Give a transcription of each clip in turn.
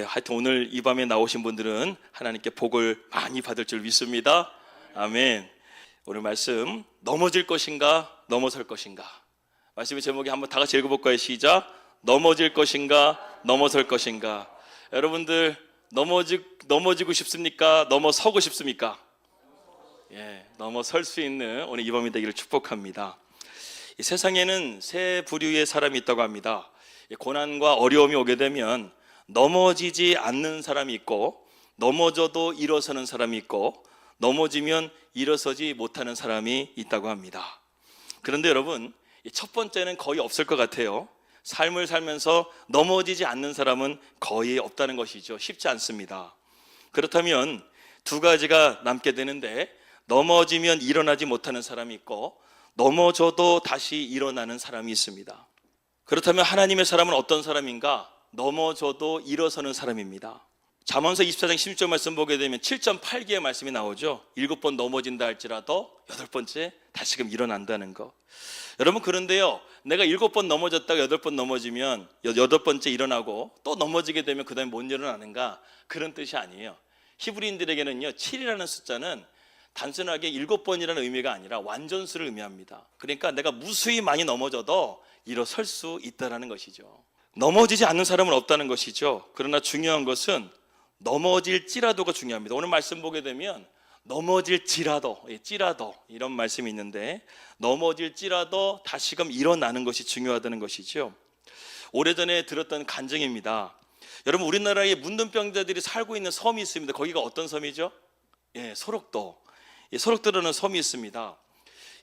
하여튼 오늘 이 밤에 나오신 분들은 하나님께 복을 많이 받을 줄 믿습니다. 아멘. 오늘 말씀, 넘어질 것인가 넘어설 것인가. 말씀의 제목이 한번 다 같이 읽어볼까요? 시작. 넘어질 것인가 넘어설 것인가. 여러분들 넘어지고 싶습니까? 넘어서고 싶습니까? 넘어설 수 있는 오늘 이 밤이 되기를 축복합니다. 이 세상에는 세 부류의 사람이 있다고 합니다. 고난과 어려움이 오게 되면 넘어지지 않는 사람이 있고, 넘어져도 일어서는 사람이 있고, 넘어지면 일어서지 못하는 사람이 있다고 합니다. 그런데 여러분, 첫 번째는 거의 없을 것 같아요. 삶을 살면서 넘어지지 않는 사람은 거의 없다는 것이죠. 쉽지 않습니다. 그렇다면 두 가지가 남게 되는데, 넘어지면 일어나지 못하는 사람이 있고, 넘어져도 다시 일어나는 사람이 있습니다. 그렇다면 하나님의 사람은 어떤 사람인가? 넘어져도 일어서는 사람입니다. 잠언서 24장 16절 말씀 보게 되면 7.8개의 말씀이 나오죠. 7번 넘어진다 할지라도 8번째 다시금 일어난다는 거. 여러분, 그런데요, 내가 7번 넘어졌다가 8번 넘어지면 8번째 일어나고 또 넘어지게 되면 그 다음에 못 일어나는가? 그런 뜻이 아니에요. 히브리인들에게는요, 7이라는 숫자는 단순하게 7번이라는 의미가 아니라 완전수를 의미합니다. 그러니까 내가 무수히 많이 넘어져도 일어설 수 있다는 것이죠. 넘어지지 않는 사람은 없다는 것이죠. 그러나 중요한 것은 넘어질지라도가 중요합니다. 오늘 말씀 보게 되면 넘어질지라도, 찌라도 이런 말씀이 있는데, 넘어질지라도 다시금 일어나는 것이 중요하다는 것이죠. 오래전에 들었던 간증입니다. 여러분, 우리나라에 문둥병자들이 살고 있는 섬이 있습니다. 거기가 어떤 섬이죠? 소록도. 소록도라는 섬이 있습니다.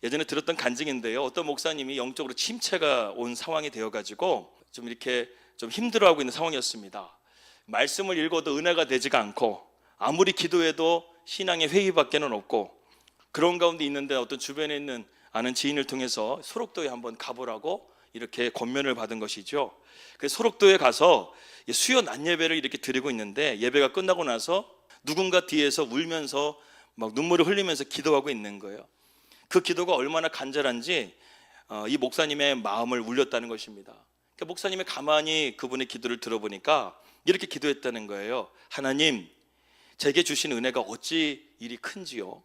예전에 들었던 간증인데요, 어떤 목사님이 영적으로 침체가 온 상황이 되어가지고 좀 이렇게 좀 힘들어하고 있는 상황이었습니다. 말씀을 읽어도 은혜가 되지가 않고, 아무리 기도해도 신앙의 회의밖에는 없고, 그런 가운데 있는데 어떤 주변에 있는 아는 지인을 통해서 소록도에 한번 가보라고 이렇게 권면을 받은 것이죠. 그래서 소록도에 가서 수요 낮 예배를 이렇게 드리고 있는데, 예배가 끝나고 나서 누군가 뒤에서 울면서 막 눈물을 흘리면서 기도하고 있는 거예요. 그 기도가 얼마나 간절한지 이 목사님의 마음을 울렸다는 것입니다. 그러니까 목사님이 가만히 그분의 기도를 들어보니까 이렇게 기도했다는 거예요. 하나님, 제게 주신 은혜가 어찌 이리 큰지요?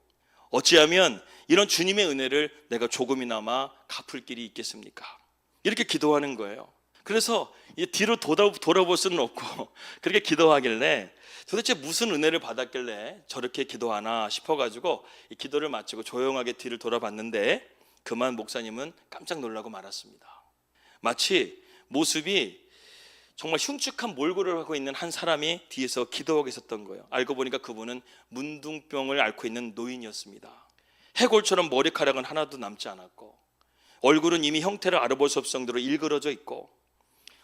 어찌하면 이런 주님의 은혜를 내가 조금이나마 갚을 길이 있겠습니까? 이렇게 기도하는 거예요. 그래서 뒤로 돌아볼 수는 없고 그렇게 기도하길래 도대체 무슨 은혜를 받았길래 저렇게 기도하나 싶어가지고 이 기도를 마치고 조용하게 뒤를 돌아봤는데, 그만 목사님은 깜짝 놀라고 말았습니다. 마치 모습이 정말 흉측한 몰골을 하고 있는 한 사람이 뒤에서 기도하고 있었던 거예요. 알고 보니까 그분은 문둥병을 앓고 있는 노인이었습니다. 해골처럼 머리카락은 하나도 남지 않았고, 얼굴은 이미 형태를 알아볼 수 없을 정도로 일그러져 있고,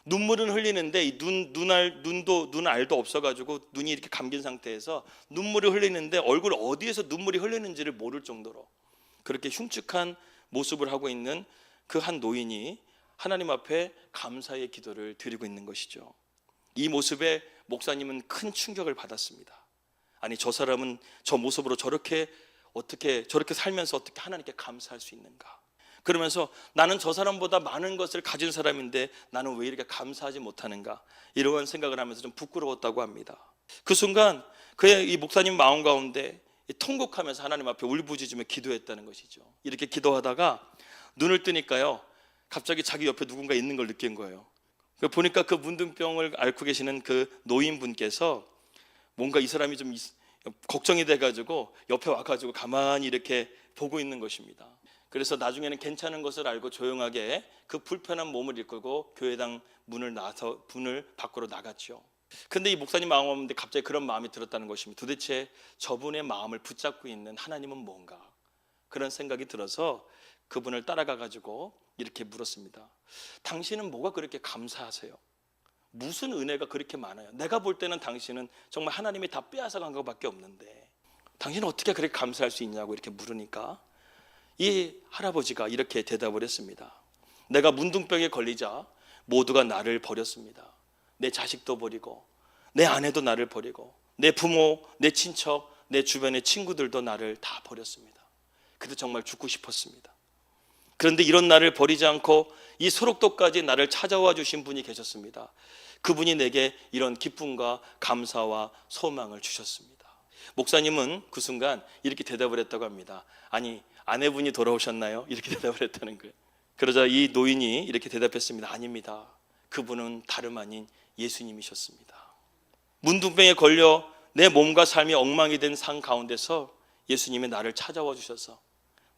눈물은 흘리는데 이 눈알도 없어가지고 눈이 이렇게 감긴 상태에서 눈물이 흘리는데 얼굴 어디에서 눈물이 흘리는지를 모를 정도로 그렇게 흉측한 모습을 하고 있는 그 한 노인이 하나님 앞에 감사의 기도를 드리고 있는 것이죠. 이 모습에 목사님은 큰 충격을 받았습니다. 아니, 저 사람은 저 모습으로 저렇게 살면서 어떻게 하나님께 감사할 수 있는가? 그러면서 나는 저 사람보다 많은 것을 가진 사람인데 나는 왜 이렇게 감사하지 못하는가? 이런 생각을 하면서 좀 부끄러웠다고 합니다. 그 순간 이 목사님 마음 가운데 통곡하면서 하나님 앞에 울부짖으며 기도했다는 것이죠. 이렇게 기도하다가 눈을 뜨니까요, 갑자기 자기 옆에 누군가 있는 걸 느낀 거예요. 보니까 그 문둥병을 앓고 계시는 그 노인분께서 뭔가 이 사람이 좀 걱정이 돼가지고 옆에 와가지고 가만히 이렇게 보고 있는 것입니다. 그래서 나중에는 괜찮은 것을 알고 조용하게 그 불편한 몸을 이끌고 교회당 문을 밖으로 나갔죠. 근데 이 목사님 마음 가운데 갑자기 그런 마음이 들었다는 것입니다. 도대체 저분의 마음을 붙잡고 있는 하나님은 뭔가? 그런 생각이 들어서 그분을 따라가가지고 이렇게 물었습니다. 당신은 뭐가 그렇게 감사하세요? 무슨 은혜가 그렇게 많아요? 내가 볼 때는 당신은 정말 하나님이 다 빼앗아간 것밖에 없는데 당신은 어떻게 그렇게 감사할 수 있냐고 이렇게 물으니까 이 할아버지가 이렇게 대답을 했습니다. 내가 문둥병에 걸리자 모두가 나를 버렸습니다. 내 자식도 버리고 내 아내도 나를 버리고 내 부모, 내 친척, 내 주변의 친구들도 나를 다 버렸습니다. 그래도 정말 죽고 싶었습니다. 그런데 이런 나를 버리지 않고 이 소록도까지 나를 찾아와 주신 분이 계셨습니다. 그분이 내게 이런 기쁨과 감사와 소망을 주셨습니다. 목사님은 그 순간 이렇게 대답을 했다고 합니다. 아니, 아내분이 돌아오셨나요? 이렇게 대답을 했다는 거예요. 그러자 이 노인이 이렇게 대답했습니다. 아닙니다. 그분은 다름 아닌 예수님이셨습니다. 문둥병에 걸려 내 몸과 삶이 엉망이 된 상 가운데서 예수님이 나를 찾아와 주셔서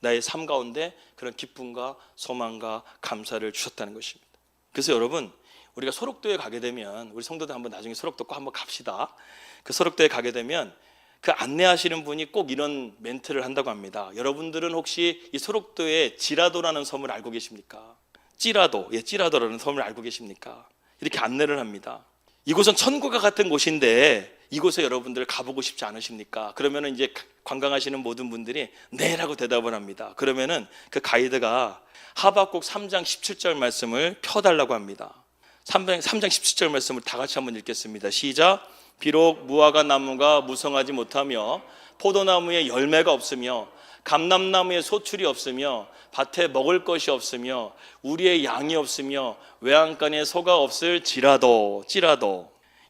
나의 삶 가운데 그런 기쁨과 소망과 감사를 주셨다는 것입니다. 그래서 여러분, 우리가 소록도에 가게 되면, 우리 성도들 한번 나중에 소록도 꼭 한번 갑시다. 그 소록도에 가게 되면 그 안내하시는 분이 꼭 이런 멘트를 한다고 합니다. 여러분들은 혹시 이 소록도에 지라도라는 섬을 알고 계십니까? 찌라도라는 섬을 알고 계십니까? 이렇게 안내를 합니다. 이곳은 천국과 같은 곳인데 이곳에 여러분들 가보고 싶지 않으십니까? 그러면은 이제 관광하시는 모든 분들이 네라고 대답을 합니다. 그러면은 그 가이드가 하박국 3장 17절 말씀을 펴달라고 합니다. 3장 17절 말씀을 다 같이 한번 읽겠습니다. 시작. 비록 무화과 나무가 무성하지 못하며 포도나무에 열매가 없으며 감람나무에 소출이 없으며 밭에 먹을 것이 없으며 우리의 양이 없으며 외양간에 소가 없을지라도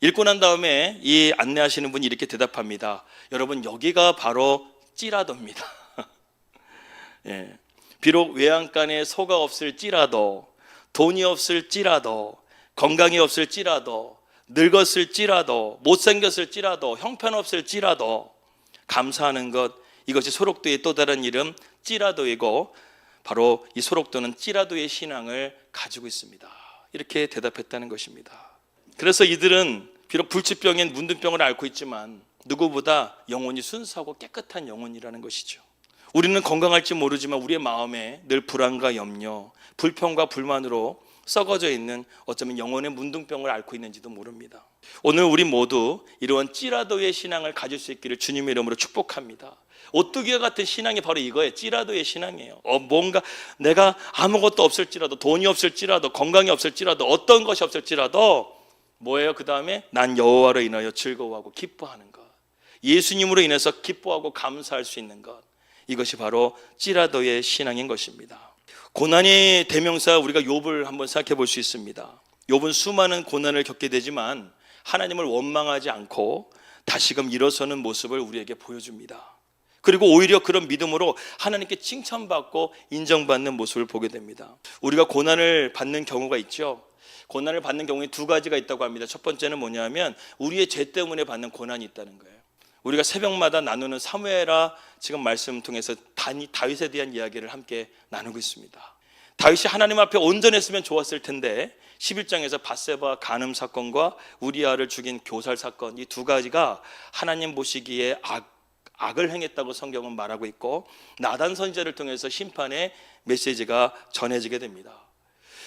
읽고 난 다음에 이 안내하시는 분이 이렇게 대답합니다. 여러분, 여기가 바로 찌라도입니다. 예. 비록 외양간에 소가 없을지라도, 돈이 없을지라도, 건강이 없을지라도, 늙었을지라도, 못생겼을지라도, 형편없을지라도 감사하는 것, 이것이 소록도의 또 다른 이름 찌라도이고, 바로 이 소록도는 찌라도의 신앙을 가지고 있습니다. 이렇게 대답했다는 것입니다. 그래서 이들은 비록 불치병인 문둥병을 앓고 있지만 누구보다 영혼이 순수하고 깨끗한 영혼이라는 것이죠. 우리는 건강할지 모르지만 우리의 마음에 늘 불안과 염려, 불평과 불만으로 썩어져 있는, 어쩌면 영혼의 문둥병을 앓고 있는지도 모릅니다. 오늘 우리 모두 이러한 찌라도의 신앙을 가질 수 있기를 주님의 이름으로 축복합니다. 오뚜기와 같은 신앙이 바로 이거예요. 찌라도의 신앙이에요. 뭔가 내가 아무것도 없을지라도, 돈이 없을지라도, 건강이 없을지라도, 어떤 것이 없을지라도 뭐예요? 그 다음에 난 여호와로 인하여 즐거워하고 기뻐하는 것, 예수님으로 인해서 기뻐하고 감사할 수 있는 것, 이것이 바로 찌라도의 신앙인 것입니다. 고난의 대명사, 우리가 욥을 한번 생각해 볼 수 있습니다. 욥은 수많은 고난을 겪게 되지만 하나님을 원망하지 않고 다시금 일어서는 모습을 우리에게 보여줍니다. 그리고 오히려 그런 믿음으로 하나님께 칭찬받고 인정받는 모습을 보게 됩니다. 우리가 고난을 받는 경우가 있죠. 고난을 받는 경우에 두 가지가 있다고 합니다. 첫 번째는 뭐냐면 우리의 죄 때문에 받는 고난이 있다는 거예요. 우리가 새벽마다 나누는 사무엘하 지금 말씀 통해서 다윗에 대한 이야기를 함께 나누고 있습니다. 다윗이 하나님 앞에 온전했으면 좋았을 텐데 11장에서 밧세바 간음 사건과 우리아를 죽인 교살 사건, 이 두 가지가 하나님 보시기에 악을 행했다고 성경은 말하고 있고, 나단 선지자를 통해서 심판의 메시지가 전해지게 됩니다.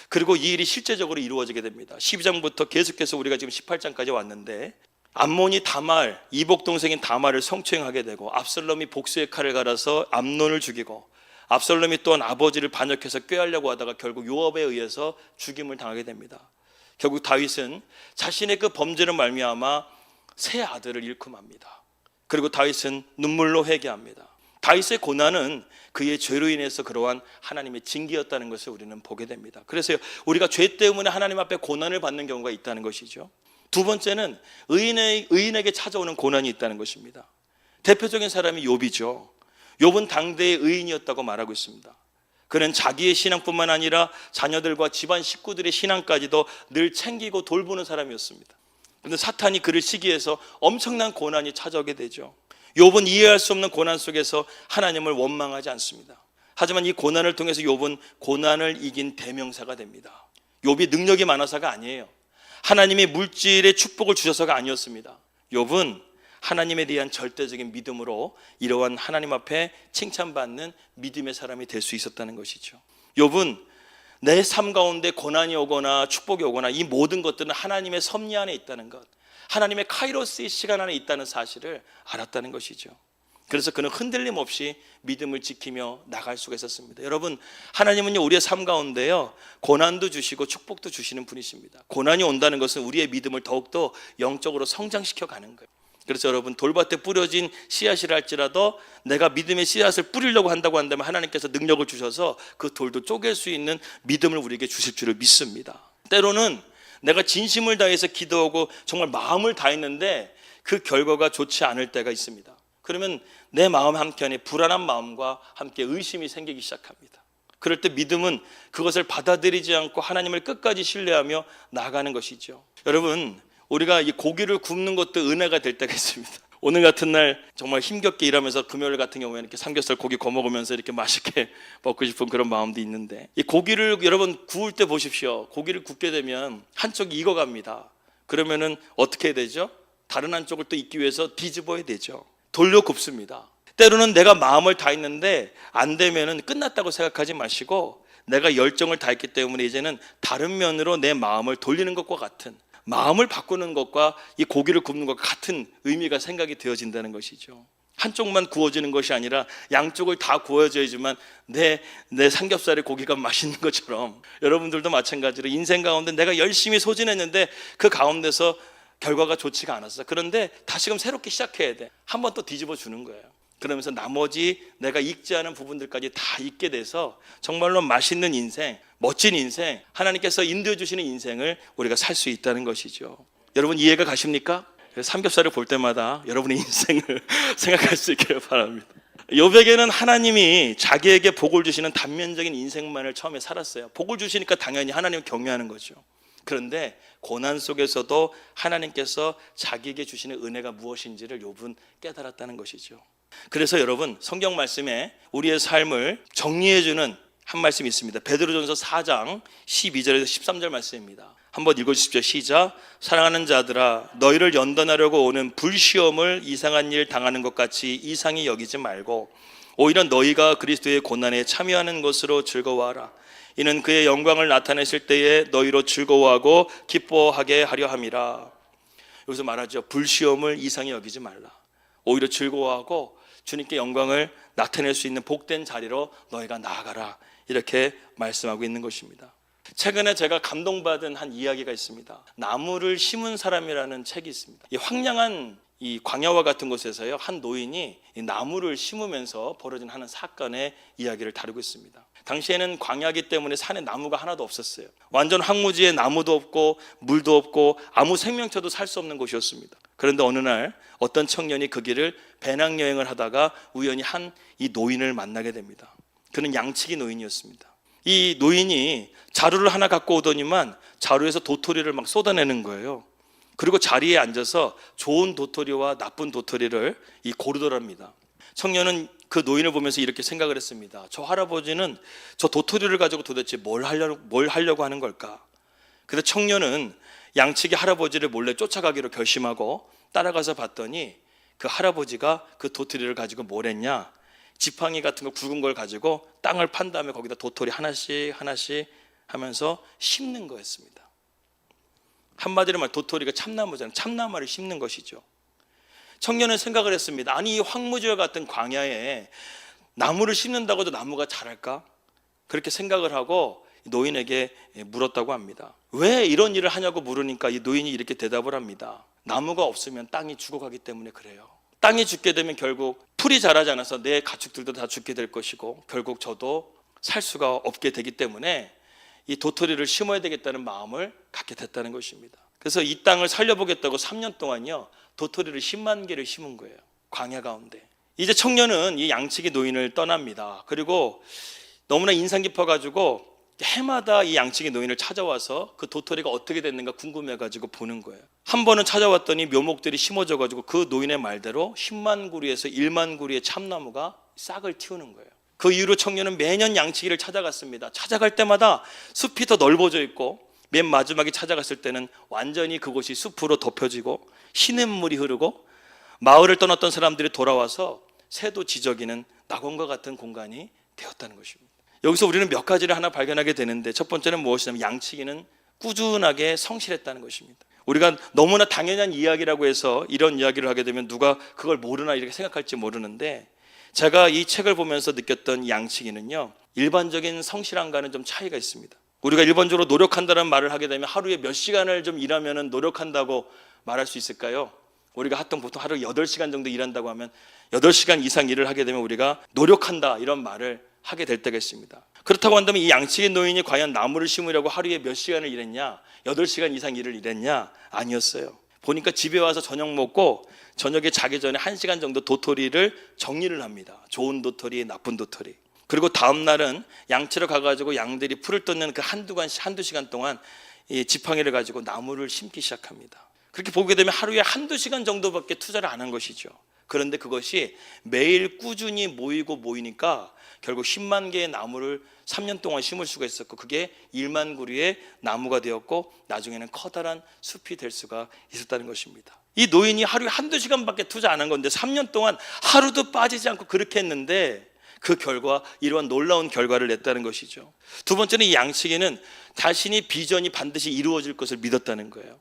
그리고 이 일이 실제적으로 이루어지게 됩니다. 12장부터 계속해서 우리가 지금 18장까지 왔는데, 암몬이 다말, 이복 동생인 다말을 성추행하게 되고, 압살롬이 복수의 칼을 갈아서 암논을 죽이고, 압살롬이 또한 아버지를 반역해서 꾀하려고 하다가 결국 요압에 의해서 죽임을 당하게 됩니다. 결국 다윗은 자신의 그 범죄로 말미암아 세 아들을 잃고 맙니다. 그리고 다윗은 눈물로 회개합니다. 다윗의 고난은 그의 죄로 인해서 그러한 하나님의 징계였다는 것을 우리는 보게 됩니다. 그래서 우리가 죄 때문에 하나님 앞에 고난을 받는 경우가 있다는 것이죠. 두 번째는 의인에게 찾아오는 고난이 있다는 것입니다. 대표적인 사람이 욥이죠. 욥은 당대의 의인이었다고 말하고 있습니다. 그는 자기의 신앙뿐만 아니라 자녀들과 집안 식구들의 신앙까지도 늘 챙기고 돌보는 사람이었습니다. 그런데 사탄이 그를 시기해서 엄청난 고난이 찾아오게 되죠. 욥은 이해할 수 없는 고난 속에서 하나님을 원망하지 않습니다. 하지만 이 고난을 통해서 욥은 고난을 이긴 대명사가 됩니다. 욥이 능력이 많아서가 아니에요. 하나님이 물질의 축복을 주셔서가 아니었습니다. 욥은 하나님에 대한 절대적인 믿음으로 이러한 하나님 앞에 칭찬받는 믿음의 사람이 될 수 있었다는 것이죠. 욥은 내 삶 가운데 고난이 오거나 축복이 오거나 이 모든 것들은 하나님의 섭리 안에 있다는 것, 하나님의 카이로스의 시간 안에 있다는 사실을 알았다는 것이죠. 그래서 그는 흔들림 없이 믿음을 지키며 나갈 수가 있었습니다. 여러분, 하나님은요, 우리의 삶 가운데요, 고난도 주시고 축복도 주시는 분이십니다. 고난이 온다는 것은 우리의 믿음을 더욱더 영적으로 성장시켜 가는 거예요. 그래서 여러분, 돌밭에 뿌려진 씨앗이라 할지라도 내가 믿음의 씨앗을 뿌리려고 한다고 한다면 하나님께서 능력을 주셔서 그 돌도 쪼갤 수 있는 믿음을 우리에게 주실 줄을 믿습니다. 때로는 내가 진심을 다해서 기도하고 정말 마음을 다했는데 그 결과가 좋지 않을 때가 있습니다. 그러면 내 마음 한켠에 불안한 마음과 함께 의심이 생기기 시작합니다. 그럴 때 믿음은 그것을 받아들이지 않고 하나님을 끝까지 신뢰하며 나아가는 것이죠. 여러분, 우리가 이 고기를 굽는 것도 은혜가 될 때가 있습니다. 오늘 같은 날 정말 힘겹게 일하면서 금요일 같은 경우에는 이렇게 삼겹살 고기 구워 먹으면서 이렇게 맛있게 먹고 싶은 그런 마음도 있는데, 이 고기를 여러분 구울 때 보십시오. 고기를 굽게 되면 한쪽이 익어갑니다. 그러면은 어떻게 해야 되죠? 다른 한쪽을 또 익기 위해서 뒤집어야 되죠. 돌려 굽습니다. 때로는 내가 마음을 다했는데 안 되면은 끝났다고 생각하지 마시고, 내가 열정을 다했기 때문에 이제는 다른 면으로 내 마음을 돌리는 것과 같은, 마음을 바꾸는 것과 이 고기를 굽는 것과 같은 의미가 생각이 되어진다는 것이죠. 한쪽만 구워지는 것이 아니라 양쪽을 다 구워져야지만 내 삼겹살의 고기가 맛있는 것처럼, 여러분들도 마찬가지로 인생 가운데 내가 열심히 소진했는데 그 가운데서 결과가 좋지가 않았어. 그런데 다시금 새롭게 시작해야 돼. 한 번 또 뒤집어 주는 거예요. 그러면서 나머지 내가 익지 않은 부분들까지 다 익게 돼서 정말로 맛있는 인생, 멋진 인생, 하나님께서 인도해 주시는 인생을 우리가 살 수 있다는 것이죠. 여러분 이해가 가십니까? 삼겹살을 볼 때마다 여러분의 인생을 생각할 수 있기를 바랍니다. 욥에게는 하나님이 자기에게 복을 주시는 단면적인 인생만을 처음에 살았어요. 복을 주시니까 당연히 하나님을 경외하는 거죠. 그런데 고난 속에서도 하나님께서 자기에게 주시는 은혜가 무엇인지를 욥은 깨달았다는 것이죠. 그래서 여러분, 성경 말씀에 우리의 삶을 정리해주는 한 말씀이 있습니다. 베드로전서 4장 12절에서 13절 말씀입니다. 한번 읽어주십시오. 시작. 사랑하는 자들아, 너희를 연단하려고 오는 불시험을 이상한 일 당하는 것 같이 이상히 여기지 말고 오히려 너희가 그리스도의 고난에 참여하는 것으로 즐거워하라. 이는 그의 영광을 나타내실 때에 너희로 즐거워하고 기뻐하게 하려 함이라. 여기서 말하죠. 불시험을 이상히 여기지 말라. 오히려 즐거워하고 주님께 영광을 나타낼 수 있는 복된 자리로 너희가 나아가라. 이렇게 말씀하고 있는 것입니다. 최근에 제가 감동받은 한 이야기가 있습니다. 나무를 심은 사람이라는 책이 있습니다. 이 황량한 이 광야와 같은 곳에서요, 한 노인이 이 나무를 심으면서 벌어진 하는 사건의 이야기를 다루고 있습니다. 당시에는 광야기 때문에 산에 나무가 하나도 없었어요. 완전 황무지에 나무도 없고 물도 없고 아무 생명체도 살 수 없는 곳이었습니다. 그런데 어느 날 어떤 청년이 그 길을 배낭여행을 하다가 우연히 이 노인을 만나게 됩니다. 그는 양치기 노인이었습니다. 이 노인이 자루를 하나 갖고 오더니만 자루에서 도토리를 막 쏟아내는 거예요. 그리고 자리에 앉아서 좋은 도토리와 나쁜 도토리를 고르더랍니다. 청년은 그 노인을 보면서 이렇게 생각을 했습니다. 저 할아버지는 저 도토리를 가지고 도대체 뭘 하려고 하는 걸까? 그래서 청년은 양치기 할아버지를 몰래 쫓아가기로 결심하고 따라가서 봤더니 그 할아버지가 그 도토리를 가지고 뭘 했냐? 지팡이 같은 거 굵은 걸 가지고 땅을 판 다음에 거기다 도토리 하나씩 하면서 심는 거였습니다. 한마디로 말 도토리가 참나무잖아요. 참나무를 심는 것이죠. 청년은 생각을 했습니다. 아니 이 황무지와 같은 광야에 나무를 심는다고 해도 나무가 자랄까? 그렇게 생각을 하고 노인에게 물었다고 합니다. 왜 이런 일을 하냐고 물으니까 이 노인이 이렇게 대답을 합니다. 나무가 없으면 땅이 죽어가기 때문에 그래요. 땅이 죽게 되면 결국 풀이 자라지 않아서 내 가축들도 다 죽게 될 것이고 결국 저도 살 수가 없게 되기 때문에 이 도토리를 심어야 되겠다는 마음을 갖게 됐다는 것입니다. 그래서 이 땅을 살려보겠다고 3년 동안요 도토리를 10만 개를 심은 거예요. 광야 가운데. 이제 청년은 이 양치기 노인을 떠납니다. 그리고 너무나 인상 깊어가지고 해마다 이 양치기 노인을 찾아와서 그 도토리가 어떻게 됐는가 궁금해가지고 보는 거예요. 한 번은 찾아왔더니 묘목들이 심어져가지고 그 노인의 말대로 10만 구리에서 1만 구리의 참나무가 싹을 틔우는 거예요. 그 이후로 청년은 매년 양치기를 찾아갔습니다. 찾아갈 때마다 숲이 더 넓어져 있고 맨 마지막에 찾아갔을 때는 완전히 그곳이 숲으로 덮여지고 시냇물이 흐르고 마을을 떠났던 사람들이 돌아와서 새도 지저귀는 낙원과 같은 공간이 되었다는 것입니다. 여기서 우리는 몇 가지를 하나 발견하게 되는데 첫 번째는 무엇이냐면 양치기는 꾸준하게 성실했다는 것입니다. 우리가 너무나 당연한 이야기라고 해서 이런 이야기를 하게 되면 누가 그걸 모르나 이렇게 생각할지 모르는데 제가 이 책을 보면서 느꼈던 양치기는요 일반적인 성실함과는 좀 차이가 있습니다. 우리가 일반적으로 노력한다는 말을 하게 되면 하루에 몇 시간을 좀 일하면 노력한다고 말할 수 있을까요? 우리가 보통 하루 8시간 정도 일한다고 하면 8시간 이상 일을 하게 되면 우리가 노력한다 이런 말을 하게 될 때가 있습니다. 그렇다고 한다면 이 양측의 노인이 과연 나무를 심으려고 하루에 몇 시간을 일했냐? 8시간 이상 일을 일했냐? 아니었어요. 보니까 집에 와서 저녁 먹고 저녁에 자기 전에 1시간 정도 도토리를 정리를 합니다. 좋은 도토리, 나쁜 도토리. 그리고 다음 날은 양치러 가가지고 양들이 풀을 뜯는 그 한두 시간 동안 이 지팡이를 가지고 나무를 심기 시작합니다. 그렇게 보게 되면 하루에 1-2시간 정도밖에 투자를 안 한 것이죠. 그런데 그것이 매일 꾸준히 모이니까 결국 10만 개의 나무를 3년 동안 심을 수가 있었고, 그게 1만 그루의 나무가 되었고 나중에는 커다란 숲이 될 수가 있었다는 것입니다. 이 노인이 하루에 1-2시간밖에 투자 안 한 건데 3년 동안 하루도 빠지지 않고 그렇게 했는데 그 결과 이러한 놀라운 결과를 냈다는 것이죠. 두 번째는 이 양치기는 자신이 비전이 반드시 이루어질 것을 믿었다는 거예요.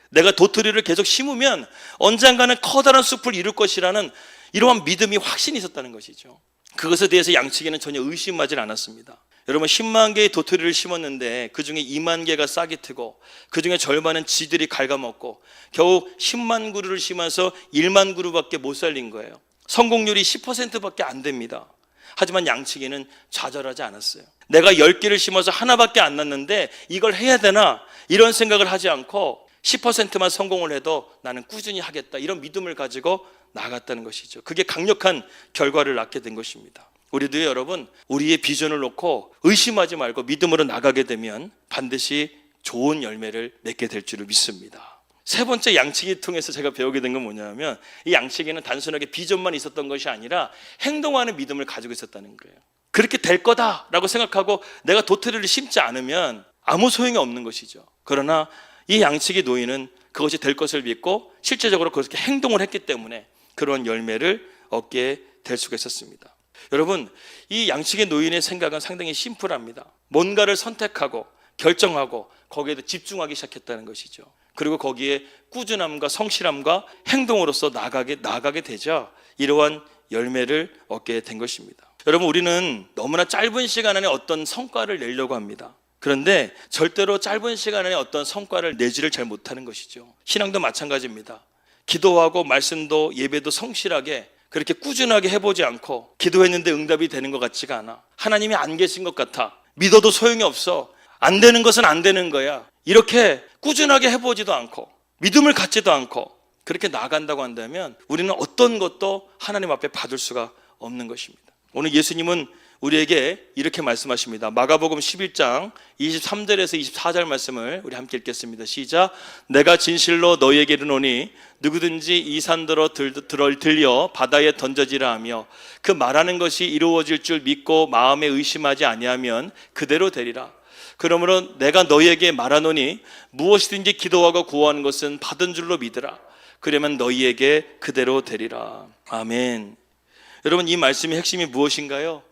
내가 도토리를 계속 심으면 언젠가는 커다란 숲을 이룰 것이라는 이러한 믿음이 확신이 있었다는 것이죠. 그것에 대해서 양치기는 전혀 의심하지 않았습니다. 여러분, 10만 개의 도토리를 심었는데 그 중에 2만 개가 싹이 트고 그 중에 절반은 쥐들이 갉아먹고 겨우 10만 그루를 심어서 1만 그루밖에 못 살린 거예요. 성공률이 10%밖에 안 됩니다. 하지만 양치기는 좌절하지 않았어요. 내가 10개를 심어서 하나밖에 안 났는데 이걸 해야 되나? 이런 생각을 하지 않고 10%만 성공을 해도 나는 꾸준히 하겠다, 이런 믿음을 가지고 나갔다는 것이죠. 그게 강력한 결과를 낳게 된 것입니다. 우리도 여러분, 우리의 비전을 놓고 의심하지 말고 믿음으로 나가게 되면 반드시 좋은 열매를 맺게 될 줄을 믿습니다. 세 번째 양치기 통해서 제가 배우게 된 건 뭐냐면, 이 양치기는 단순하게 비전만 있었던 것이 아니라 행동하는 믿음을 가지고 있었다는 거예요. 그렇게 될 거다라고 생각하고 내가 도토리를 심지 않으면 아무 소용이 없는 것이죠. 그러나 이 양치기 노인은 그것이 될 것을 믿고 실제적으로 그렇게 행동을 했기 때문에 그런 열매를 얻게 될 수가 있었습니다. 여러분, 이 양치기 노인의 생각은 상당히 심플합니다. 뭔가를 선택하고 결정하고 거기에 집중하기 시작했다는 것이죠. 그리고 거기에 꾸준함과 성실함과 행동으로서 나아가게 되자 이러한 열매를 얻게 된 것입니다. 여러분, 우리는 너무나 짧은 시간 안에 어떤 성과를 내려고 합니다. 그런데 절대로 짧은 시간 안에 어떤 성과를 내지를 잘 못하는 것이죠. 신앙도 마찬가지입니다. 기도하고 말씀도 예배도 성실하게 그렇게 꾸준하게 해보지 않고 기도했는데 응답이 되는 것 같지가 않아. 하나님이 안 계신 것 같아. 믿어도 소용이 없어. 안 되는 것은 안 되는 거야. 이렇게 꾸준하게 해보지도 않고 믿음을 갖지도 않고 그렇게 나아간다고 한다면 우리는 어떤 것도 하나님 앞에 받을 수가 없는 것입니다. 오늘 예수님은 우리에게 이렇게 말씀하십니다. 마가복음 11장 23절에서 24절 말씀을 우리 함께 읽겠습니다. 시작. 내가 진실로 너희에게 이르노니 누구든지 이 산더러 들려 바다에 던져지라 하며 그 말하는 것이 이루어질 줄 믿고 마음에 의심하지 아니하면 그대로 되리라. 그러므로 내가 너희에게 말하노니 무엇이든지 기도하고 구하는 것은 받은 줄로 믿으라. 그러면 너희에게 그대로 되리라. 아멘. 여러분, 이 말씀의 핵심이 무엇인가요?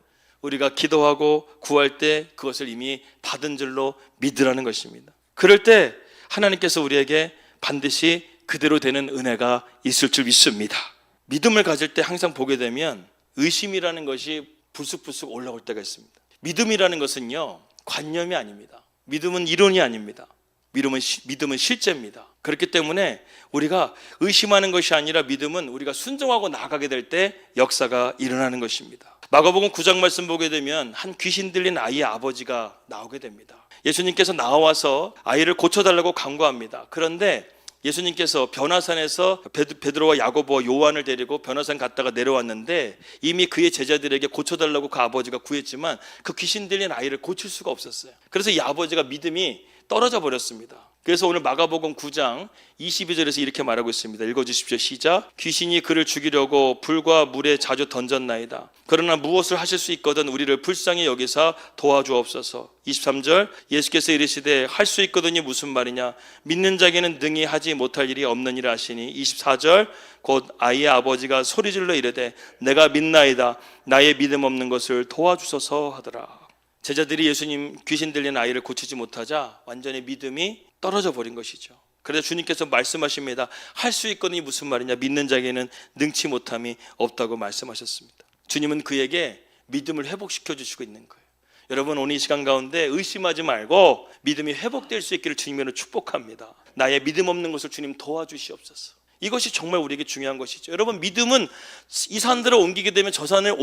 우리가 기도하고 구할 때 그것을 이미 받은 줄로 믿으라는 것입니다. 그럴 때 하나님께서 우리에게 반드시 그대로 되는 은혜가 있을 줄 믿습니다. 믿음을 가질 때 항상 보게 되면 의심이라는 것이 불쑥불쑥 올라올 때가 있습니다. 믿음이라는 것은요, 관념이 아닙니다. 믿음은 이론이 아닙니다. 믿음은 실제입니다. 그렇기 때문에 우리가 의심하는 것이 아니라 믿음은 우리가 순종하고 나아가게 될 때 역사가 일어나는 것입니다. 마가복음 9장 말씀 보게 되면 한 귀신 들린 아이의 아버지가 나오게 됩니다. 예수님께서 나와서 아이를 고쳐달라고 간구합니다. 그런데 예수님께서 변화산에서 베드로와 야고보와 요한을 데리고 변화산 갔다가 내려왔는데 이미 그의 제자들에게 고쳐달라고 그 아버지가 구했지만 그 귀신 들린 아이를 고칠 수가 없었어요. 그래서 이 아버지가 믿음이 떨어져 버렸습니다. 그래서 오늘 마가복음 9장 22절에서 이렇게 말하고 있습니다. 읽어주십시오. 시작. 귀신이 그를 죽이려고 불과 물에 자주 던졌나이다. 그러나 무엇을 하실 수 있거든 우리를 불쌍히 여기사 도와주옵소서. 23절. 예수께서 이르시되 할 수 있거든이 무슨 말이냐. 믿는 자에게는 능히 하지 못할 일이 없느니라 하시니. 24절. 곧 아이의 아버지가 소리질러 이르되 내가 믿나이다. 나의 믿음 없는 것을 도와주소서 하더라. 제자들이 예수님 귀신 들린 아이를 고치지 못하자 완전히 믿음이 떨어져 버린 것이죠. 그래서 주님께서 말씀하십니다. 할 수 있거든이 무슨 말이냐. 믿는 자에게는 능치 못함이 없다고 말씀하셨습니다. 주님은 그에게 믿음을 회복시켜 주시고 있는 거예요. 여러분, 오늘 이 시간 가운데 의심하지 말고 믿음이 회복될 수 있기를 주님으로 축복합니다. 나의 믿음 없는 것을 주님 도와주시옵소서. 이것이 정말 우리에게 중요한 것이죠. 여러분, 믿음은 이 산들을 옮기게 되면 저 산을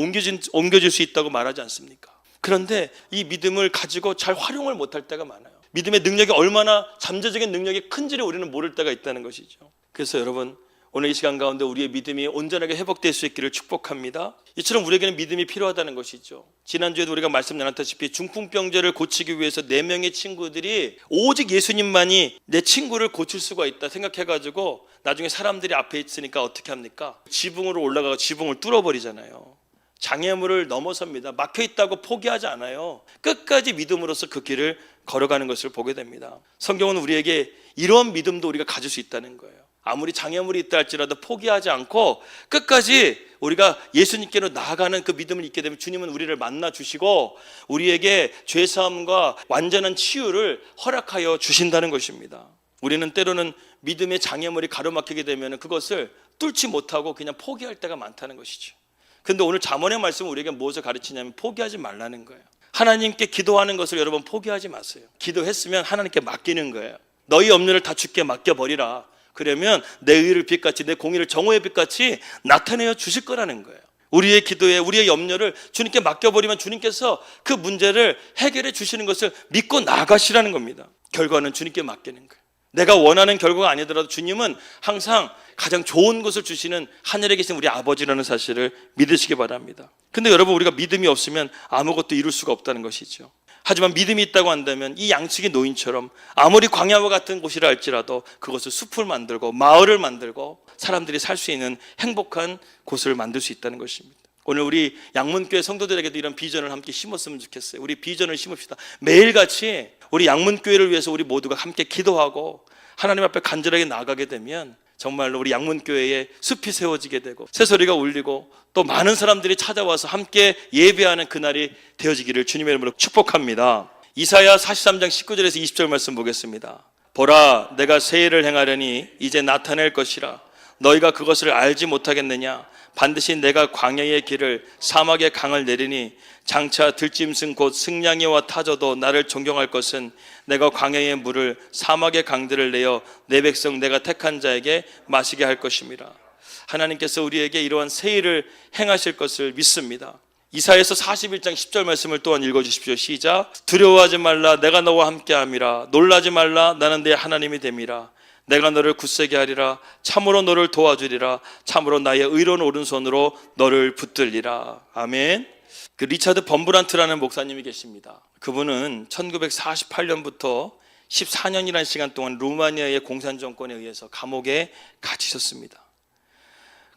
옮겨질 수 있다고 말하지 않습니까? 그런데 이 믿음을 가지고 잘 활용을 못할 때가 많아요. 믿음의 능력이 얼마나 잠재적인 능력이 큰지를 우리는 모를 때가 있다는 것이죠. 그래서 여러분, 오늘 이 시간 가운데 우리의 믿음이 온전하게 회복될 수 있기를 축복합니다. 이처럼 우리에게는 믿음이 필요하다는 것이죠. 지난주에도 우리가 말씀 나눴다시피 중풍병자를 고치기 위해서 4명의 친구들이 오직 예수님만이 내 친구를 고칠 수가 있다 생각해가지고 나중에 사람들이 앞에 있으니까 어떻게 합니까? 지붕으로 올라가서 지붕을 뚫어버리잖아요. 장애물을 넘어섭니다. 막혀있다고 포기하지 않아요. 끝까지 믿음으로써 그 길을 걸어가는 것을 보게 됩니다. 성경은 우리에게 이런 믿음도 우리가 가질 수 있다는 거예요. 아무리 장애물이 있다 할지라도 포기하지 않고 끝까지 우리가 예수님께로 나아가는 그 믿음을 있게 되면 주님은 우리를 만나 주시고 우리에게 죄사함과 완전한 치유를 허락하여 주신다는 것입니다. 우리는 때로는 믿음의 장애물이 가로막히게 되면 그것을 뚫지 못하고 그냥 포기할 때가 많다는 것이죠. 그런데 오늘 잠언의 말씀은 우리에게 무엇을 가르치냐면 포기하지 말라는 거예요. 하나님께 기도하는 것을 여러분 포기하지 마세요. 기도했으면 하나님께 맡기는 거예요. 너희 염려를 다 주께 맡겨버리라. 그러면 내 의를 빛같이 내 공의를 정오의 빛같이 나타내어 주실 거라는 거예요. 우리의 기도에 우리의 염려를 주님께 맡겨버리면 주님께서 그 문제를 해결해 주시는 것을 믿고 나가시라는 겁니다. 결과는 주님께 맡기는 거예요. 내가 원하는 결과가 아니더라도 주님은 항상 가장 좋은 것을 주시는 하늘에 계신 우리 아버지라는 사실을 믿으시기 바랍니다. 근데 여러분, 우리가 믿음이 없으면 아무것도 이룰 수가 없다는 것이죠. 하지만 믿음이 있다고 한다면 이 양측의 노인처럼 아무리 광야와 같은 곳이라 할지라도 그것을 숲을 만들고 마을을 만들고 사람들이 살 수 있는 행복한 곳을 만들 수 있다는 것입니다. 오늘 우리 양문교회 성도들에게도 이런 비전을 함께 심었으면 좋겠어요. 우리 비전을 심읍시다. 매일같이 우리 양문교회를 위해서 우리 모두가 함께 기도하고 하나님 앞에 간절하게 나아가게 되면 정말로 우리 양문교회에 숲이 세워지게 되고 새소리가 울리고 또 많은 사람들이 찾아와서 함께 예배하는 그날이 되어지기를 주님의 이름으로 축복합니다. 이사야 43장 19절에서 20절 말씀 보겠습니다. 보라, 내가 새 일을 행하려니 이제 나타낼 것이라. 너희가 그것을 알지 못하겠느냐? 반드시 내가 광야의 길을 사막의 강을 내리니 장차 들짐승 곧 승냥이와 타저도 나를 존경할 것은 내가 광야의 물을 사막의 강들을 내어 내 백성 내가 택한 자에게 마시게 할 것임이라. 하나님께서 우리에게 이러한 새 일을 행하실 것을 믿습니다. 이사야서 41장 10절 말씀을 또한 읽어주십시오. 시작. 두려워하지 말라, 내가 너와 함께함이라. 놀라지 말라, 나는 내 하나님이 됨이라. 내가 너를 굳세게 하리라. 참으로 너를 도와주리라. 참으로 나의 의로운 오른손으로 너를 붙들리라. 아멘. 그 리차드 범브란트라는 목사님이 계십니다. 그분은 1948년부터 14년이라는 시간 동안 루마니아의 공산 정권에 의해서 감옥에 갇히셨습니다.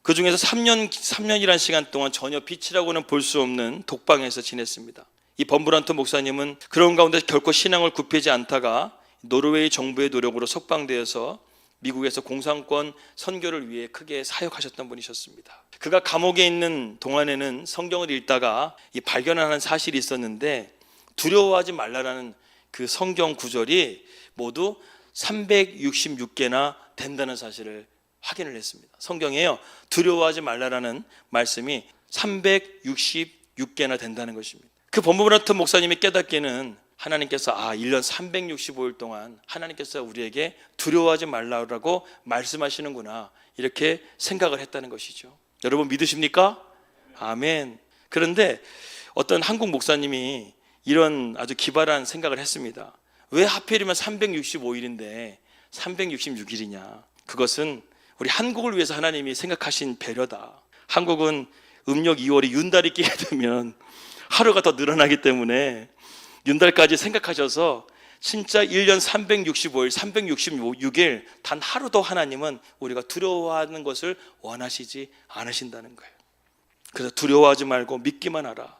그 중에서 3년이라는 시간 동안 전혀 빛이라고는 볼 수 없는 독방에서 지냈습니다. 이 범브란트 목사님은 그런 가운데 결코 신앙을 굽히지 않다가 노르웨이 정부의 노력으로 석방되어서 미국에서 공산권 선교를 위해 크게 사역하셨던 분이셨습니다. 그가 감옥에 있는 동안에는 성경을 읽다가 발견하는 사실이 있었는데 두려워하지 말라라는 그 성경 구절이 모두 366개나 된다는 사실을 확인을 했습니다. 성경에요, 두려워하지 말라라는 말씀이 366개나 된다는 것입니다. 그 범브란트 목사님이 깨닫기는 하나님께서 1년 365일 동안 하나님께서 우리에게 두려워하지 말라고 말씀하시는구나, 이렇게 생각을 했다는 것이죠. 여러분 믿으십니까? 아멘. 그런데 어떤 한국 목사님이 이런 아주 기발한 생각을 했습니다. 왜 하필이면 365일인데 366일이냐? 그것은 우리 한국을 위해서 하나님이 생각하신 배려다. 한국은 음력 2월이 윤달이 끼게 되면 하루가 더 늘어나기 때문에 윤달까지 생각하셔서 진짜 1년 365일, 366일 단 하루도 하나님은 우리가 두려워하는 것을 원하시지 않으신다는 거예요. 그래서 두려워하지 말고 믿기만 하라,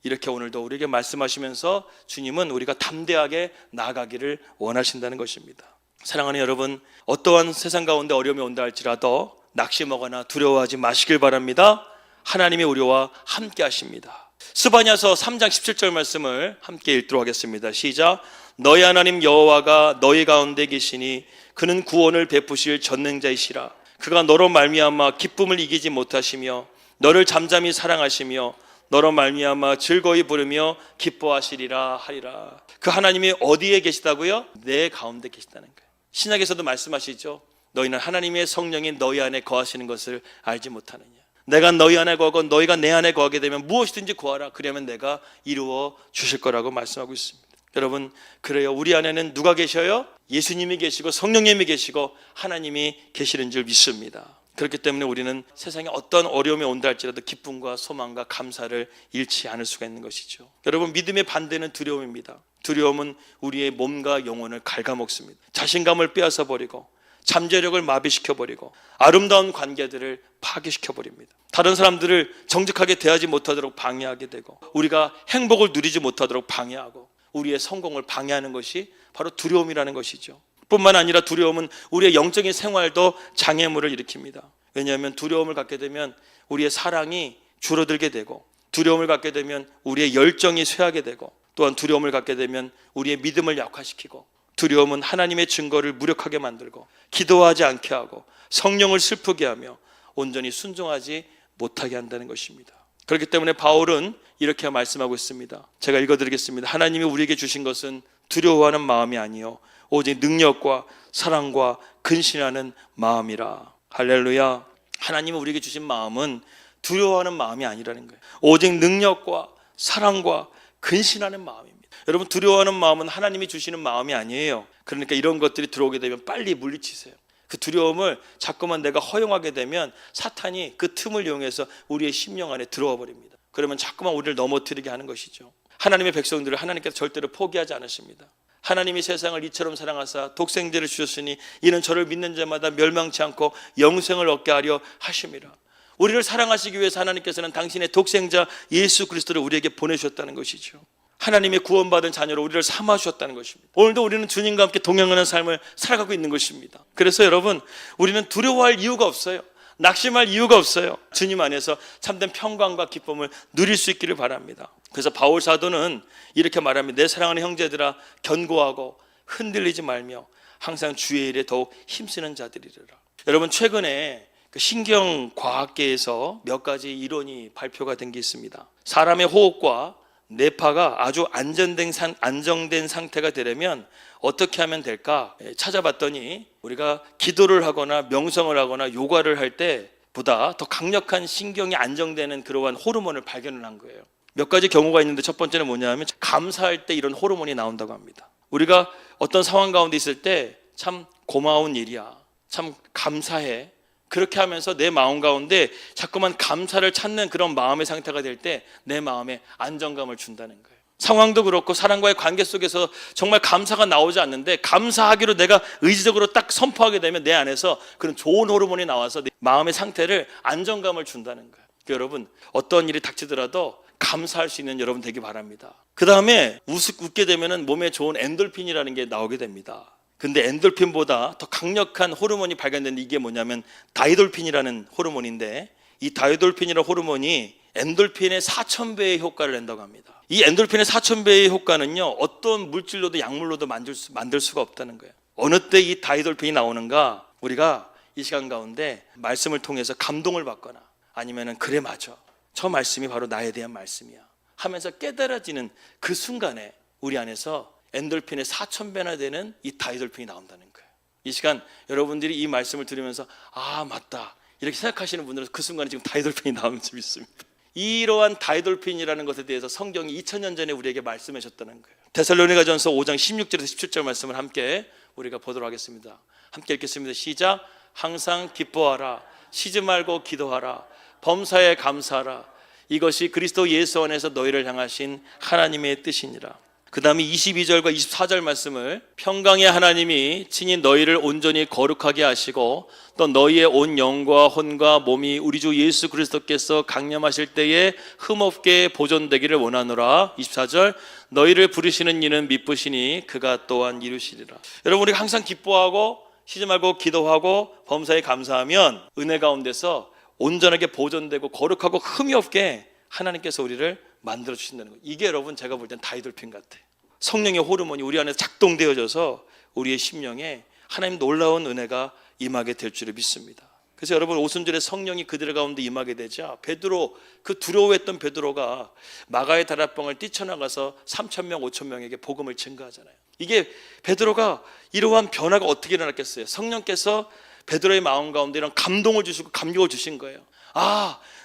이렇게 오늘도 우리에게 말씀하시면서 주님은 우리가 담대하게 나아가기를 원하신다는 것입니다. 사랑하는 여러분, 어떠한 세상 가운데 어려움이 온다 할지라도 낙심하거나 두려워하지 마시길 바랍니다. 하나님이 우리와 함께 하십니다. 스바냐서 3장 17절 말씀을 함께 읽도록 하겠습니다. 시작. 너희 하나님 여호와가 너희 가운데 계시니 그는 구원을 베푸실 전능자이시라. 그가 너로 말미암아 기쁨을 이기지 못하시며 너를 잠잠히 사랑하시며 너로 말미암아 즐거이 부르며 기뻐하시리라 하리라. 그 하나님이 어디에 계시다고요? 내 가운데 계시다는 거예요. 신약에서도 말씀하시죠. 너희는 하나님의 성령이 너희 안에 거하시는 것을 알지 못하느냐. 내가 너희 안에 거하고 너희가 내 안에 거하게 되면 무엇이든지 구하라. 그러면 내가 이루어 주실 거라고 말씀하고 있습니다. 여러분, 그래요. 우리 안에는 누가 계셔요? 예수님이 계시고 성령님이 계시고 하나님이 계시는 줄 믿습니다. 그렇기 때문에 우리는 세상에 어떤 어려움이 온다 할지라도 기쁨과 소망과 감사를 잃지 않을 수가 있는 것이죠. 여러분, 믿음의 반대는 두려움입니다. 두려움은 우리의 몸과 영혼을 갉아먹습니다. 자신감을 빼앗아 버리고 잠재력을 마비시켜 버리고 아름다운 관계들을 파괴시켜 버립니다. 다른 사람들을 정직하게 대하지 못하도록 방해하게 되고 우리가 행복을 누리지 못하도록 방해하고 우리의 성공을 방해하는 것이 바로 두려움이라는 것이죠. 뿐만 아니라 두려움은 우리의 영적인 생활도 장애물을 일으킵니다. 왜냐하면 두려움을 갖게 되면 우리의 사랑이 줄어들게 되고 두려움을 갖게 되면 우리의 열정이 쇠하게 되고 또한 두려움을 갖게 되면 우리의 믿음을 약화시키고 두려움은 하나님의 증거를 무력하게 만들고 기도하지 않게 하고 성령을 슬프게 하며 온전히 순종하지 못하게 한다는 것입니다. 그렇기 때문에 바울은 이렇게 말씀하고 있습니다. 제가 읽어드리겠습니다. 하나님이 우리에게 주신 것은 두려워하는 마음이 아니요 오직 능력과 사랑과 근신하는 마음이라. 할렐루야. 하나님이 우리에게 주신 마음은 두려워하는 마음이 아니라는 거예요. 오직 능력과 사랑과 근신하는 마음입니다. 여러분, 두려워하는 마음은 하나님이 주시는 마음이 아니에요. 그러니까 이런 것들이 들어오게 되면 빨리 물리치세요. 그 두려움을 자꾸만 내가 허용하게 되면 사탄이 그 틈을 이용해서 우리의 심령 안에 들어와 버립니다. 그러면 자꾸만 우리를 넘어뜨리게 하는 것이죠. 하나님의 백성들을 하나님께서 절대로 포기하지 않으십니다. 하나님이 세상을 이처럼 사랑하사 독생자를 주셨으니 이는 저를 믿는 자마다 멸망치 않고 영생을 얻게 하려 하심이라. 우리를 사랑하시기 위해서 하나님께서는 당신의 독생자 예수 그리스도를 우리에게 보내주셨다는 것이죠. 하나님의 구원받은 자녀로 우리를 삼아주셨다는 것입니다. 오늘도 우리는 주님과 함께 동행하는 삶을 살아가고 있는 것입니다. 그래서 여러분, 우리는 두려워할 이유가 없어요. 낙심할 이유가 없어요. 주님 안에서 참된 평강과 기쁨을 누릴 수 있기를 바랍니다. 그래서 바울 사도는 이렇게 말합니다. 내 사랑하는 형제들아, 견고하고 흔들리지 말며 항상 주의 일에 더욱 힘쓰는 자들이라. 여러분, 최근에 신경과학계에서 몇 가지 이론이 발표가 된 게 있습니다. 사람의 호흡과 뇌파가 아주 안정된 상태가 되려면 어떻게 하면 될까 찾아봤더니 우리가 기도를 하거나 명상을 하거나 요가를 할 때보다 더 강력한 신경이 안정되는 그러한 호르몬을 발견을 한 거예요. 몇 가지 경우가 있는데 첫 번째는 뭐냐면 감사할 때 이런 호르몬이 나온다고 합니다. 우리가 어떤 상황 가운데 있을 때 참 고마운 일이야, 참 감사해, 그렇게 하면서 내 마음 가운데 자꾸만 감사를 찾는 그런 마음의 상태가 될 때 내 마음에 안정감을 준다는 거예요. 상황도 그렇고 사람과의 관계 속에서 정말 감사가 나오지 않는데 감사하기로 내가 의지적으로 딱 선포하게 되면 내 안에서 그런 좋은 호르몬이 나와서 내 마음의 상태를 안정감을 준다는 거예요. 여러분, 어떤 일이 닥치더라도 감사할 수 있는 여러분 되기 바랍니다. 그 다음에 웃게 되면 몸에 좋은 엔돌핀이라는 게 나오게 됩니다. 근데 엔돌핀보다 더 강력한 호르몬이 발견되는데 이게 뭐냐면 다이돌핀이라는 호르몬인데 이 다이돌핀이라는 호르몬이 엔돌핀의 4000배의 효과를 낸다고 합니다. 이 엔돌핀의 4000배의 효과는요, 어떤 물질로도 약물로도 만들 수가 없다는 거예요. 어느 때 이 다이돌핀이 나오는가? 우리가 이 시간 가운데 말씀을 통해서 감동을 받거나 아니면은 그래 맞아, 저 말씀이 바로 나에 대한 말씀이야 하면서 깨달아지는 그 순간에 우리 안에서 엔돌핀의 4000배나 되는 이 다이돌핀이 나온다는 거예요. 이 시간 여러분들이 이 말씀을 들으면서 아 맞다 이렇게 생각하시는 분들은 그 순간에 지금 다이돌핀이 나오는지 믿습니다. 이러한 다이돌핀이라는 것에 대해서 성경이 2000년 전에 우리에게 말씀하셨다는 거예요. 데살로니가전서 5장 16절에서 17절 말씀을 함께 우리가 보도록 하겠습니다. 함께 읽겠습니다. 시작. 항상 기뻐하라, 쉬지 말고 기도하라, 범사에 감사하라, 이것이 그리스도 예수 안에서 너희를 향하신 하나님의 뜻이니라. 그 다음에 22절과 24절 말씀을 평강의 하나님이 친히 너희를 온전히 거룩하게 하시고 또 너희의 온 영과 혼과 몸이 우리 주 예수 그리스도께서 강림하실 때에 흠없게 보존되기를 원하노라. 24절 너희를 부르시는 이는 미쁘시니 그가 또한 이루시리라. 여러분, 우리가 항상 기뻐하고 쉬지 말고 기도하고 범사에 감사하면 은혜 가운데서 온전하게 보존되고 거룩하고 흠이 없게 하나님께서 우리를 만들어 주신다는 거예요. 이게 여러분 제가 볼 땐 다이돌핀 같아요. 성령의 호르몬이 우리 안에 작동되어져서 우리의 심령에 하나님 놀라운 은혜가 임하게 될 줄을 믿습니다. 그래서 여러분 오순절에 성령이 그들 가운데 임하게 되자 베드로, 그 두려워했던 베드로가 마가의 다락방을 뛰쳐나가서 3,000명 5,000명에게 복음을 증거하잖아요. 이게 베드로가 이러한 변화가 어떻게 일어났겠어요? 성령께서 베드로의 마음 가운데 이런 감동을 주시고 감격을 주신 거예요.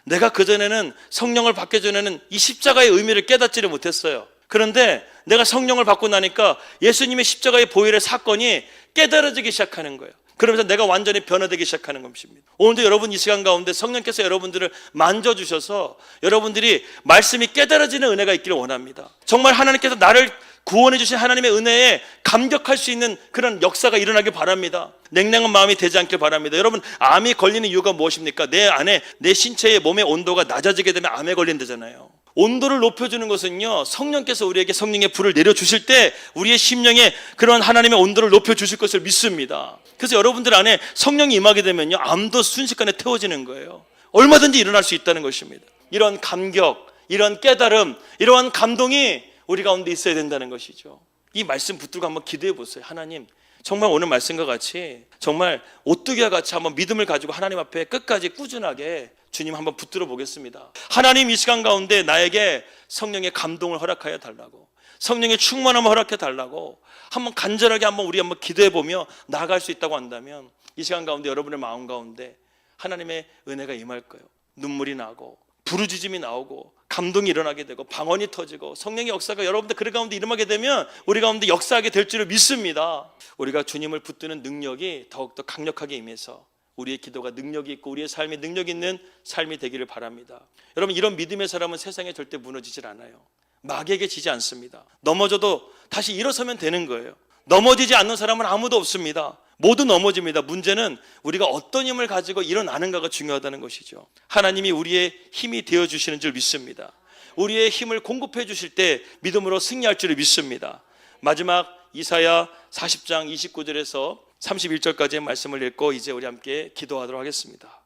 내가 그전에는 성령을 받기 전에는 이 십자가의 의미를 깨닫지를 못했어요. 그런데 내가 성령을 받고 나니까 예수님의 십자가의 보혈의 사건이 깨달아지기 시작하는 거예요. 그러면서 내가 완전히 변화되기 시작하는 것입니다. 오늘도 여러분 이 시간 가운데 성령께서 여러분들을 만져주셔서 여러분들이 말씀이 깨달아지는 은혜가 있기를 원합니다. 정말 하나님께서 나를 구원해 주신 하나님의 은혜에 감격할 수 있는 그런 역사가 일어나길 바랍니다. 냉랭한 마음이 되지 않길 바랍니다. 여러분, 암이 걸리는 이유가 무엇입니까? 내 안에, 내 신체의 몸의 온도가 낮아지게 되면 암에 걸린다잖아요. 온도를 높여주는 것은요, 성령께서 우리에게 성령의 불을 내려주실 때 우리의 심령에 그런 하나님의 온도를 높여주실 것을 믿습니다. 그래서 여러분들 안에 성령이 임하게 되면요, 암도 순식간에 태워지는 거예요. 얼마든지 일어날 수 있다는 것입니다. 이런 감격, 이런 깨달음, 이러한 감동이 우리 가운데 있어야 된다는 것이죠. 이 말씀 붙들고 한번 기도해 보세요. 하나님, 정말 오늘 말씀과 같이 정말 오뚜기와 같이 한번 믿음을 가지고 하나님 앞에 끝까지 꾸준하게 주님 한번 붙들어 보겠습니다. 하나님, 이 시간 가운데 나에게 성령의 감동을 허락하여 달라고, 성령의 충만함을 허락해 달라고 한번 간절하게 우리 한번 기도해 보며 나아갈 수 있다고 한다면 이 시간 가운데 여러분의 마음 가운데 하나님의 은혜가 임할 거예요. 눈물이 나고 부르짖음이 나오고 감동이 일어나게 되고 방언이 터지고 성령의 역사가 여러분들 그 가운데 일어나게 되면 우리 가운데 역사하게 될 줄을 믿습니다. 우리가 주님을 붙드는 능력이 더욱더 강력하게 임해서 우리의 기도가 능력이 있고 우리의 삶이 능력 있는 삶이 되기를 바랍니다. 여러분, 이런 믿음의 사람은 세상에 절대 무너지질 않아요. 마귀에게 지지 않습니다. 넘어져도 다시 일어서면 되는 거예요. 넘어지지 않는 사람은 아무도 없습니다. 모두 넘어집니다. 문제는 우리가 어떤 힘을 가지고 일어나는가가 중요하다는 것이죠. 하나님이 우리의 힘이 되어주시는 줄 믿습니다. 우리의 힘을 공급해 주실 때 믿음으로 승리할 줄을 믿습니다. 마지막 이사야 40장 29절에서 31절까지의 말씀을 읽고 이제 우리 함께 기도하도록 하겠습니다.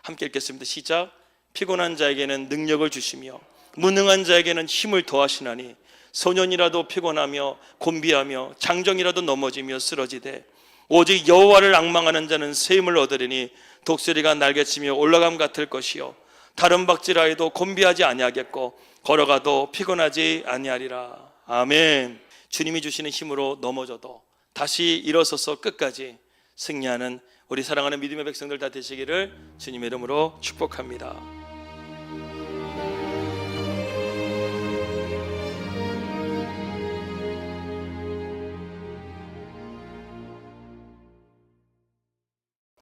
함께 읽겠습니다. 시작. 피곤한 자에게는 능력을 주시며 무능한 자에게는 힘을 더하시나니 소년이라도 피곤하며 곤비하며 장정이라도 넘어지며 쓰러지되 오직 여호와를 앙망하는 자는 새 힘을 얻으리니 독수리가 날개치며 올라감 같을 것이요 다른 박질하여도 곤비하지 아니하겠고 걸어가도 피곤하지 아니하리라. 아멘. 주님이 주시는 힘으로 넘어져도 다시 일어서서 끝까지 승리하는 우리 사랑하는 믿음의 백성들 다 되시기를 주님의 이름으로 축복합니다.